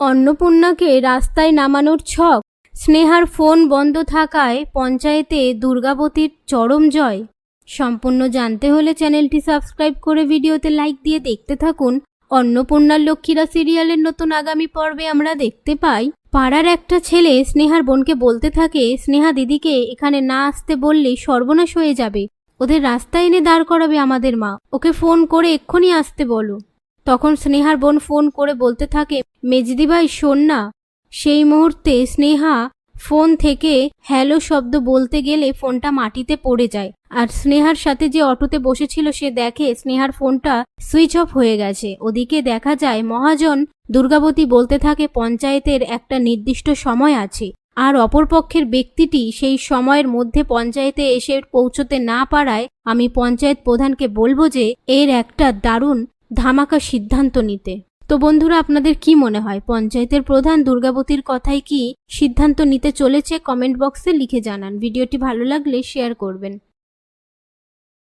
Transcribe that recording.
অন্নপূর্ণাকে রাস্তায় নামানোর ছক। স্নেহার ফোন বন্ধ থাকায় পঞ্চায়েতে দুর্গাবতীর চরম জয়। সম্পূর্ণ জানতে হলে চ্যানেলটি সাবস্ক্রাইব করে ভিডিওতে লাইক দিয়ে দেখতে থাকুন। অন্নপূর্ণার লক্ষ্মীরা সিরিয়ালের নতুন আগামী পর্বে আমরা দেখতে পাই, পাড়ার একটা ছেলে স্নেহার বোনকে বলতে থাকে, স্নেহা দিদিকে এখানে না আসতে বললে সর্বনাশ হয়ে যাবে, ওদের রাস্তায় এনে দাঁড় করাবে আমাদের মা, ওকে ফোন করে এক্ষুনি আসতে বলো। তখন স্নেহার বোন ফোন করে বলতে থাকে, মেজদি ভাই শোন না। সেই মুহূর্তে স্নেহা ফোন থেকে হ্যালো শব্দ বলতে গেলে ফোনটা মাটিতে পড়ে যায়, আর স্নেহার সাথে যে অটোতে বসেছিল সে দেখে স্নেহার ফোনটা সুইচ অফ হয়ে গেছে। ওদিকে দেখা যায় মহাজন দুর্গাবতী বলতে থাকে পঞ্চায়েতের একটা নির্দিষ্ট সময় আছে, আর অপরপক্ষের ব্যক্তিটি সেই সময়ের মধ্যে পঞ্চায়েতে এসে পৌঁছতে না পারায় আমি পঞ্চায়েত প্রধানকে বলবো যে এর একটা দারুণ ধামাকা সিদ্ধান্ত নিতে। তো বন্ধুরা, আপনাদের কি মনে হয় পঞ্চায়েতের প্রধান দুর্গাবতীর কথায় কি সিদ্ধান্ত নিতে চলেছে? কমেন্ট বক্সে লিখে জানান। ভিডিওটি ভালো লাগলে শেয়ার করবেন।